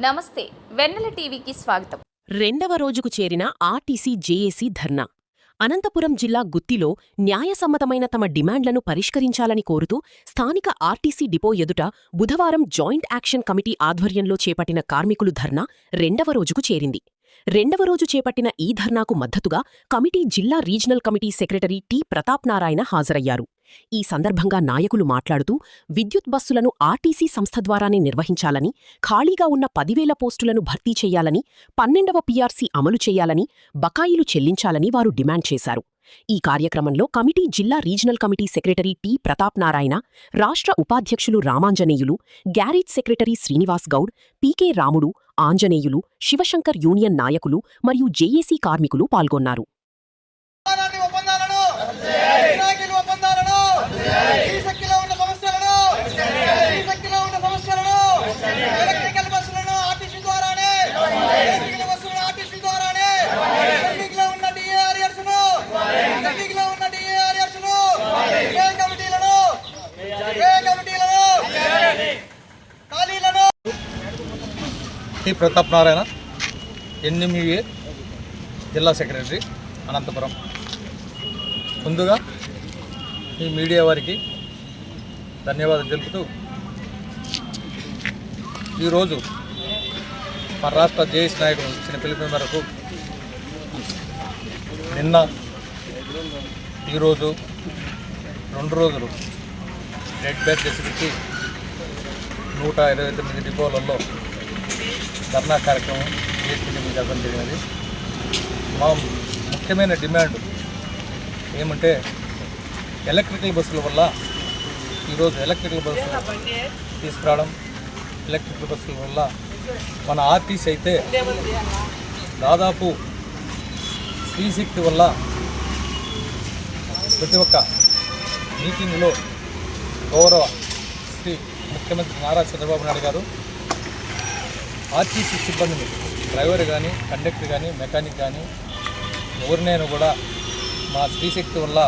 నమస్తే వెన్నెల టీవీకి స్వాగతం. రెండవ రోజుకు చేరిన ఆర్టీసీ జేఏసీ ధర్నా. అనంతపురం జిల్లా గుత్తిలో న్యాయసమ్మతమైన తమ డిమాండ్లను పరిష్కరించాలని కోరుతూ స్థానిక ఆర్టీసీ డిపో ఎదుట బుధవారం జాయింట్ యాక్షన్ కమిటీ ఆధ్వర్యంలో చేపట్టిన కార్మికులు ధర్నా రెండవ రోజుకు చేరింది. రెండవ రోజు చేపట్టిన ఈ ధర్నాకు మద్దతుగా కమిటీ జిల్లా regional committee secretary T Pratap Narayana హాజరయ్యారు. ఈ సందర్భంగా నాయకులు మాట్లాడుతూ విద్యుత్ బస్సులను ఆర్టీసీ సంస్థ ద్వారానే నిర్వహించాలని, ఖాళీగా ఉన్న 10,000 పోస్టులను భర్తీ చెయ్యాలని, 12వ పీఆర్సీ అమలు చెయ్యాలని, బకాయిలు చెల్లించాలని వారు డిమాండ్ చేశారు. ఈ కార్యక్రమంలో కమిటీ జిల్లా regional committee secretary T Pratap Narayana, రాష్ట్ర ఉపాధ్యక్షులు రామాంజనేయులు, గ్యారేజ్ సెక్రటరీ శ్రీనివాస్ గౌడ్, పీకే రాముడు, ఆంజనేయులు, శివశంకర్ యూనియన్ నాయకులు మరియు జేఏసీ కార్మికులు పాల్గొన్నారు. టి ప్రతాప్ నారాయణ, ఎన్ఎంయుఏ జిల్లా సెక్రటరీ, అనంతపురం. ముందుగా ఈ మీడియా వారికి ధన్యవాదాలు తెలుపుతూ, ఈరోజు మన రాష్ట్ర జేఏసీ నాయకులు ఇచ్చిన పిలుపు మేరకు నిన్న ఈరోజు 2 రోజులు రెడ్ బ్యాచ్ చేసి 129 డిపోలలో ధర్నా కార్యక్రమం జేఏసీ జరగడం జరిగినది. మా ముఖ్యమైన డిమాండ్ ఏమంటే, ఎలక్ట్రికల్ బస్సుల వల్ల ఈరోజు ఎలక్ట్రికల్ బస్సులు తీసుకురావడం, ఎలక్ట్రికల్ బస్సుల వల్ల మన ఆర్టీసీ అయితే దాదాపు శ్రీశక్తి వల్ల ప్రతి ఒక్క మీటింగ్లో గౌరవ శ్రీ ముఖ్యమంత్రి నారా చంద్రబాబు నాయుడు గారు ఆర్టీసీ సిబ్బందిని, డ్రైవర్ కానీ, కండక్టర్ కానీ, మెకానిక్ కానీ ఎవరినైనా కూడా మా శ్రీశక్తి వల్ల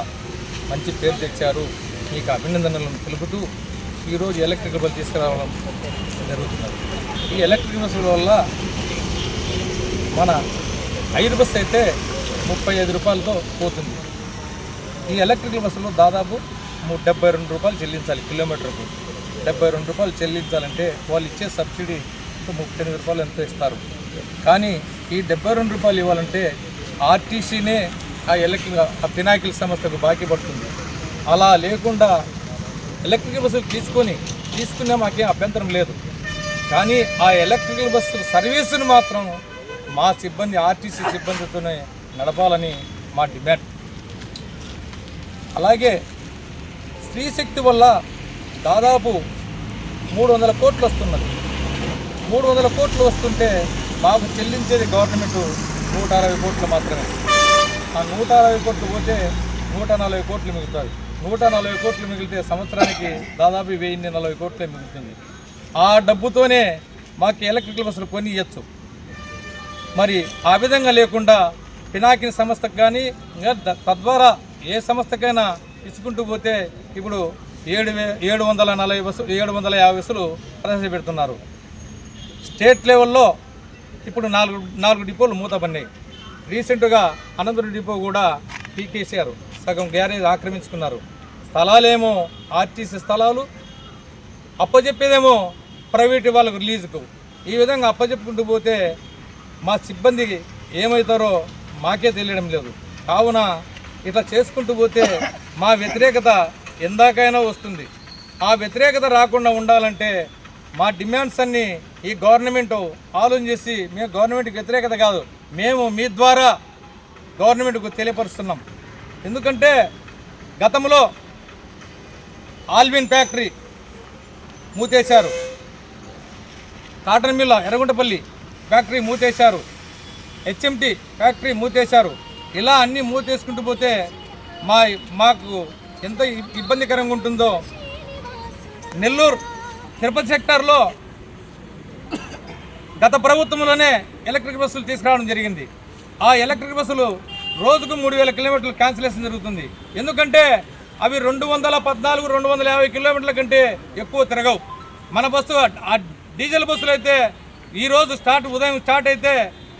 మంచి పేరు తెచ్చారు, మీకు అభినందనలను తెలుపుతూ ఈరోజు ఎలక్ట్రికల్ బస్సు తీసుకురావడం జరుగుతున్నది. ఈ ఎలక్ట్రికల్ బస్సుల వల్ల మన ఐదు బస్సు అయితే 35 రూపాయలతో పోతుంది. ఈ ఎలక్ట్రికల్ బస్సులో దాదాపు 72 రూపాయలు చెల్లించాలి. కిలోమీటర్కు 72 రూపాయలు చెల్లించాలంటే వాళ్ళు ఇచ్చే సబ్సిడీ 38 రూపాయలు ఎంతో ఇస్తారు. కానీ ఈ 72 రూపాయలు ఇవ్వాలంటే ఆర్టీసీనే ఆ పినాకిల్ సంస్థకు బాకీ పడుతుంది. అలా లేకుండా ఎలక్ట్రికల్ బస్సులు తీసుకునే మాకేం అభ్యంతరం లేదు. కానీ ఆ ఎలక్ట్రికల్ బస్సు సర్వీసును మాత్రం మా సిబ్బంది, ఆర్టీసీ సిబ్బందితోనే నడపాలని మా డిమాండ్. అలాగే స్త్రీశక్తి వల్ల దాదాపు 300 కోట్లు వస్తున్నది. 300 కోట్లు వస్తుంటే మాకు చెల్లించేది గవర్నమెంట్ 160 కోట్లు మాత్రమే. ఆ 160 కోట్లు పోతే 140 కోట్లు మిగులుతాయి. 140 కోట్లు మిగిలితే సంవత్సరానికి దాదాపు 1040 కోట్లే మిగులుతుంది. ఆ డబ్బుతోనే మాకు ఎలక్ట్రికల్ బస్సులు కొని ఇవ్వచ్చు. మరి ఆ విధంగా లేకుండా పినాకిని సంస్థకు కానీ, తద్వారా ఏ సంస్థకైనా ఇచ్చుకుంటూ పోతే ఇప్పుడు 750 బస్సులు ప్రవేశపెడుతున్నారు. స్టేట్ లెవెల్లో ఇప్పుడు 4 డిపోలు మూతపడినాయి. రీసెంట్గా అనంతపురం డిపో కూడా పీకేసారు, సగం గ్యారేజ్ ఆక్రమించుకున్నారు. స్థలాలేమో ఆర్టీసీ స్థలాలు, అప్పచెప్పేదేమో ప్రైవేట్ వాళ్ళకు రిలీజుకు. ఈ విధంగా అప్పచెప్పుకుంటూ పోతే మా సిబ్బందికి ఏమవుతారో మాకే తెలియడం లేదు. కావున ఇట్లా చేసుకుంటూ పోతే మా వ్యతిరేకత ఎందాకైనా వస్తుంది. ఆ వ్యతిరేకత రాకుండా ఉండాలంటే మా డిమాండ్స్ అన్నీ ఈ గవర్నమెంట్ ఆలోచన చేసి, మేము గవర్నమెంట్కి వ్యతిరేకత కాదు, మేము మీ ద్వారా గవర్నమెంట్కు తెలియపరుస్తున్నాం. ఎందుకంటే గతంలో ఆల్విన్ ఫ్యాక్టరీ మూతేశారు, కాటన్ మిల్ ఎర్రగుంటపల్లి ఫ్యాక్టరీ మూతేశారు, హెచ్ఎంటి ఫ్యాక్టరీ మూతేశారు. ఇలా అన్నీ మూతేసుకుంటూ పోతే మాకు ఎంత ఇబ్బందికరంగా ఉంటుందో. నెల్లూరు తిరుపతి సెక్టార్లో గత ప్రభుత్వంలోనే ఎలక్ట్రిక్ బస్సులు తీసుకురావడం జరిగింది. ఆ ఎలక్ట్రిక్ బస్సులు రోజుకు 3000 కిలోమీటర్లు క్యాన్సిలేషన్ జరుగుతుంది. ఎందుకంటే అవి 214, 250 కిలోమీటర్ల కంటే ఎక్కువ తిరగవు. మన బస్సు డీజిల్ బస్సులు అయితే ఈరోజు ఉదయం స్టార్ట్ అయితే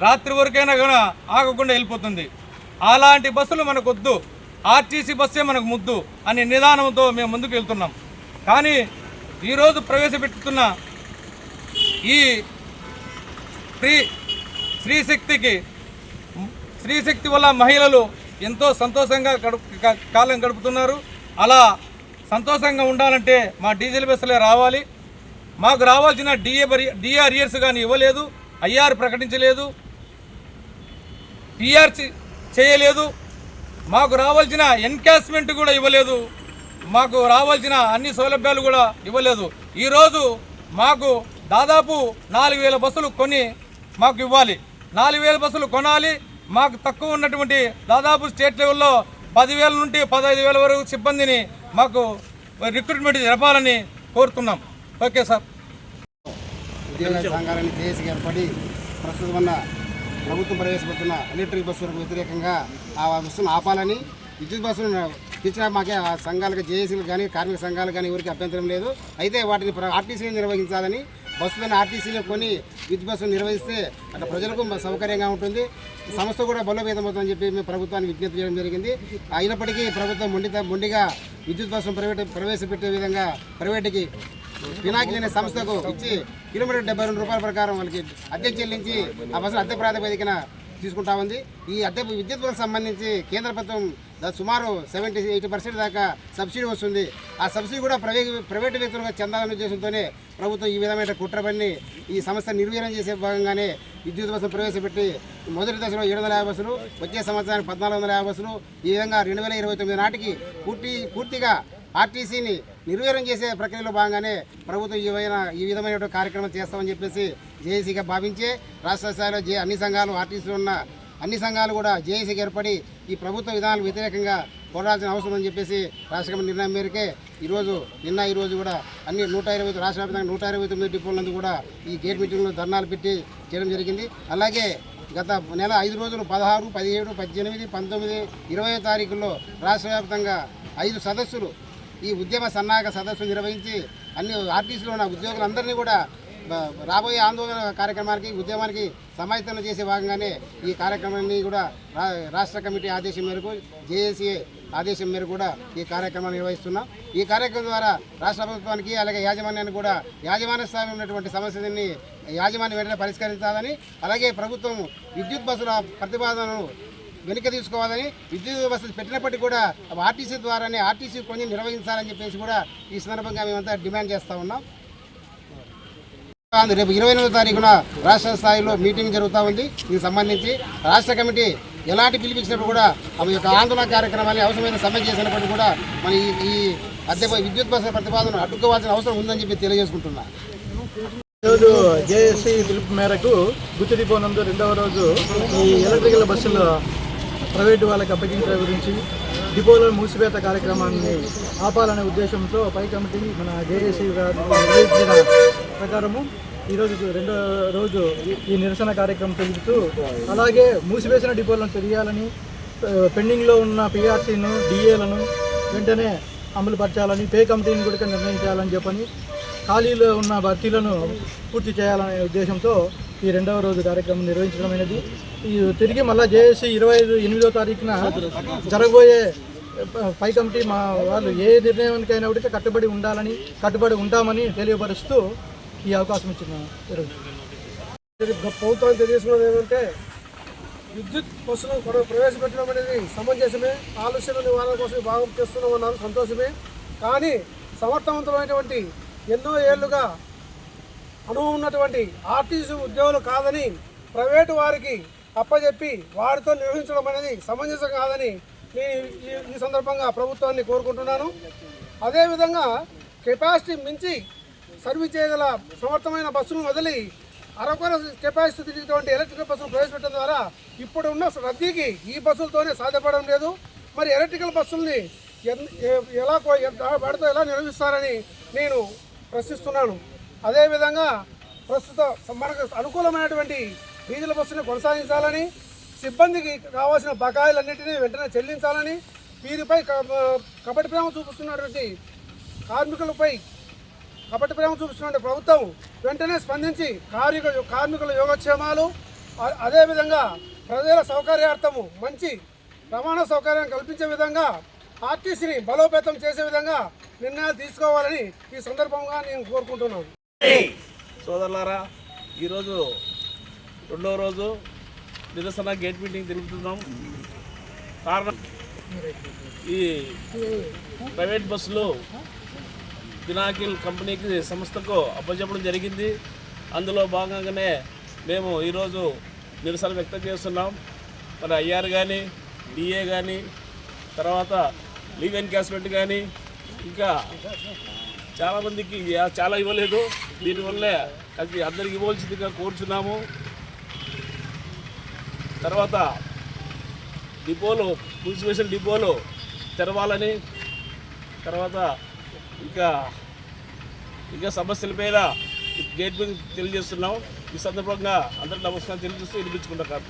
రాత్రి వరకైనా కూడా ఆగకుండా వెళ్ళిపోతుంది. అలాంటి బస్సులు మనకు వద్దు, ఆర్టీసీ బస్సే మనకు ముద్దు అనే నిదానంతో మేము ముందుకు వెళ్తున్నాం. కానీ ఈరోజు ప్రవేశపెట్టుతున్న ఈ స్త్రీశక్తి వల్ల మహిళలు ఎంతో సంతోషంగా కాలం గడుపుతున్నారు. అలా సంతోషంగా ఉండాలంటే మా డీజిల్ బస్సులే రావాలి. మాకు రావాల్సిన డిఆర్ఇయర్స్ కానీ ఇవ్వలేదు, ఐఆర్ ప్రకటించలేదు, పిఆర్ చేయలేదు, మాకు రావాల్సిన ఎన్కాష్మెంట్ కూడా ఇవ్వలేదు, మాకు రావాల్సిన అన్ని సౌలభ్యాలు కూడా ఇవ్వలేదు. ఈరోజు మాకు దాదాపు 4000 బస్సులు కొని మాకు ఇవ్వాలి. 4000 బస్సులు కొనాలి. మాకు తక్కువ ఉన్నటువంటి దాదాపు స్టేట్ లెవెల్లో 10,000 నుండి 15,000 వరకు సిబ్బందిని మాకు రిక్రూట్మెంట్ జరపాలని కోరుతున్నాం. Okay sir. ఉద్యోగ సంఘాలని జేఏసీ ఏర్పడి ప్రస్తుతం ఉన్న ప్రభుత్వం ప్రవేశపెడుతున్న ఎలక్ట్రిక్ బస్సులకు వ్యతిరేకంగా ఆ బస్సును ఆపాలని, విద్యుత్ బస్సులను తెచ్చినా మాకే ఆ సంఘాలకు జేఏసీలు కానీ కార్మిక సంఘాలు కానీ ఎవరికి అభ్యంతరం లేదు. అయితే వాటిని ఆర్టీసీని నిర్వహించాలని, బస్సులను ఆర్టీసీలో కొని విద్యుత్ బస్సులు నిర్వహిస్తే అక్కడ ప్రజలకు సౌకర్యంగా ఉంటుంది, సంస్థ కూడా బలోపేతమవుతుందని చెప్పి మేము ప్రభుత్వాన్ని విజ్ఞప్తి చేయడం జరిగింది. అయినప్పటికీ ప్రభుత్వం మొండిగా విద్యుత్ బస్సును ప్రవేశపెట్టే విధంగా ప్రైవేటుకి పినాకిల్ అనే సంస్థకు ఇచ్చి కిలోమీటర్ 72 రూపాయల ప్రకారం వాళ్ళకి అద్దె చెల్లించి ఆ బస్సులు అద్దె ప్రాతిపదికన తీసుకుంటా ఉంది. ఈ అద్దె విద్యుత్ బస్సుకు సంబంధించి కేంద్ర ప్రభుత్వం సుమారు 70-80% దాకా సబ్సిడీ వస్తుంది. ఆ సబ్సిడీ కూడా ప్రైవేటు వ్యక్తులుగా చెందాలనే ఉద్దేశంతోనే ప్రభుత్వం ఈ విధమైన కుట్రపన్ని ఈ సంస్థ నిర్వీర్యం చేసే భాగంగానే విద్యుత్ బస్సులు ప్రవేశపెట్టి మొదటి దశలో 750 బస్సులు, వచ్చే సంవత్సరానికి 1450 బస్సులు, ఈ విధంగా 2029 నాటికి పూర్తిగా ఆర్టీసీని నిర్వీర్యం చేసే ప్రక్రియలో భాగంగానే ప్రభుత్వం ఈ విధమైన కార్యక్రమం చేస్తామని చెప్పేసి జేఏసీగా భావించే రాష్ట్ర స్థాయిలో అన్ని సంఘాలు, ఆర్టీసీలో ఉన్న అన్ని సంఘాలు కూడా జేఏసీకి ఏర్పడి ఈ ప్రభుత్వ విధానాలకు వ్యతిరేకంగా పోరాడాల్సిన అవసరం అని చెప్పేసి రాష్ట్ర కమిటీ నిర్ణయం మేరకే ఈరోజు కూడా అన్ని 120 రాష్ట్ర వ్యాప్తంగా 129 డిపోలందు కూడా ఈ గేట్ మీటింగ్లో ధర్నాలు పెట్టి చేయడం జరిగింది. అలాగే గత నెల 5 రోజులు 16, 17, 18, 19, 20 తారీఖుల్లో రాష్ట్ర వ్యాప్తంగా 5 సదస్సులు ఈ ఉద్యమ సన్నాహక సదస్సులు నిర్వహించి అన్ని ఆర్టీసీలో ఉన్న ఉద్యోగులందరినీ కూడా రాబోయే ఆందోళన కార్యక్రమానికి, ఉద్యమానికి సమాయత్తం చేసే భాగంగానే ఈ కార్యక్రమాన్ని కూడా రాష్ట్ర కమిటీ ఆదేశం మేరకు, జేఏసీ ఆదేశం మేరకు కూడా ఈ కార్యక్రమాన్ని నిర్వహిస్తున్నాం. ఈ కార్యక్రమం ద్వారా రాష్ట్ర ప్రభుత్వానికి అలాగే యాజమాన్యాన్ని కూడా యాజమాన్య స్థాయిలో ఉన్నటువంటి సమస్యలని యాజమాన్యం వెంటనే పరిష్కరించాలని, అలాగే ప్రభుత్వం విద్యుత్ బస్సుల ప్రతిపాదనను వెనుక తీసుకోవాలని, విద్యుత్ బస్సులు పెట్టినప్పటికీ కూడా ఆర్టీసీ ద్వారానే ఆర్టీసీ కొని నిర్వహించాలని చెప్పేసి కూడా ఈ సందర్భంగా మేమంతా డిమాండ్ చేస్తూ ఉన్నాం. రేపు 28వ తారీఖున రాష్ట్ర స్థాయిలో మీటింగ్ జరుగుతూ ఉంది. దీనికి సంబంధించి రాష్ట్ర కమిటీ ఎలాంటి పిలిపించినప్పుడు కూడా ఆమె యొక్క ఆందోళన కార్యక్రమాన్ని అవసరమైన సమ్మె చేసినప్పటికీ కూడా మన ఈ అద్దె విద్యుత్ బస్సుల ప్రతిపాదన అడ్డుకోవాల్సిన అవసరం ఉందని చెప్పి తెలియజేసుకుంటున్నా. ఈరోజు జేఏసీ పిలుపు మేరకు గుత్తి డిపో నందు 2వ రోజు ఈ ఎలక్ట్రికల్ బస్సులు ప్రైవేటు వాళ్ళకి అప్పగించే గురించి డిపోలో మూసివేత కార్యక్రమాన్ని ఆపాలనే ఉద్దేశంతో పై కమిటీ మన జేఏసీ గారు నిర్వహించిన ప్రకారము ఈరోజు 2వ రోజు ఈ నిరసన కార్యక్రమం తెలుపుతూ, అలాగే మూసివేసిన డిపోలను తెలియాలని, పెండింగ్లో ఉన్న పిఆర్సీను, డిఏలను వెంటనే అమలు పరచాలని, పే కమిటీని కూడా నిర్ణయించాలని చెప్పని, ఖాళీలో ఉన్న భర్తీలను పూర్తి చేయాలనే ఉద్దేశంతో ఈ 2వ రోజు కార్యక్రమం నిర్వహించడమైనది. ఈ తిరిగి మళ్ళీ జేఏసీ 28వ తారీఖున జరగబోయే పై కమిటీ మా వాళ్ళు ఏ నిర్ణయానికైనా కూడా కట్టుబడి ఉంటామని తెలియపరుస్తూ ఈ అవకాశం ఇచ్చిన ప్రభుత్వాన్ని తెలియజేసుకున్నది ఏమంటే, విద్యుత్ బస్సును ప్రవేశపెట్టడం అనేది సమంజసమే, ఆలస్యం నివారణ కోసం భాగం చేస్తున్నామన్నారు, సంతోషమే. కానీ సమర్థవంతమైనటువంటి ఎన్నో ఏళ్లుగా అనుభవం ఉన్నటువంటి ఆర్టీసీ ఉద్యోగులు కాదని ప్రైవేటు వారికి అప్పచెప్పి వారితో నిర్వహించడం అనేది సమంజసం కాదని నేను ఈ సందర్భంగా ప్రభుత్వాన్ని కోరుకుంటున్నాను. అదేవిధంగా కెపాసిటీ మించి సర్వీస్ చేయగల సమర్థమైన బస్సును వదిలి అరకొర కెపాసిటీ తిరిగినటువంటి ఎలక్ట్రికల్ బస్సులు ప్రవేశపెట్టడం ద్వారా ఇప్పుడు ఉన్న రద్దీకి ఈ బస్సులతోనే సాధ్యపడడం లేదు. మరి ఎలక్ట్రికల్ బస్సుల్ని వాటితో ఎలా నిర్వహిస్తారని నేను ప్రశ్నిస్తున్నాను. అదేవిధంగా ప్రస్తుతం మనకు అనుకూలమైనటువంటి డీజిల్ బస్సును కొనసాగించాలని, సిబ్బందికి కావాల్సిన బకాయిలన్నింటినీ వెంటనే చెల్లించాలని, వీరిపై కపటి ప్రేమ చూపిస్తున్నటువంటి కార్మికులపై కపట ప్రేమ చూపిస్తున్న ప్రభుత్వం వెంటనే స్పందించి కార్మికుల యోగక్షేమాలు అదేవిధంగా ప్రజల సౌకర్యార్థము మంచి రవాణా సౌకర్యం కల్పించే విధంగా ఆర్టీసీని బలోపేతం చేసే విధంగా నిర్ణయాలు తీసుకోవాలని ఈ సందర్భంగా నేను కోరుకుంటున్నాను. సోదరులారా, ఈరోజు రెండవ రోజు నిరసన గేట్ మీటింగ్ తిరుగుతున్నాం. కారణం ఈ ప్రైవేట్ బస్సులు పినాకిల్ కంపెనీకి సంస్థకు అప్పచెప్పడం జరిగింది. అందులో భాగంగానే మేము ఈరోజు నిరసన వ్యక్తం చేస్తున్నాం. మన ఐఆర్ కానీ, డిఏ కానీ, తర్వాత లీవ్ ఎన్కాష్మెంట్ కానీ, ఇంకా చాలామందికి చాలా ఇవ్వలేదు. దీనివల్లే అది అందరికి ఇవ్వాల్సిందిగా కోరుచున్నాము. తర్వాత డిపోలు, మున్సిపల్ డిపోలు తెరవాలని, తర్వాత ఇంకా సమస్యలపైన గేట్ మీద తెలియజేస్తున్నాం. ఈ సందర్భంగా అందరికీ నమస్కారం తెలియజేస్తూ వినిపించుకుంటాం.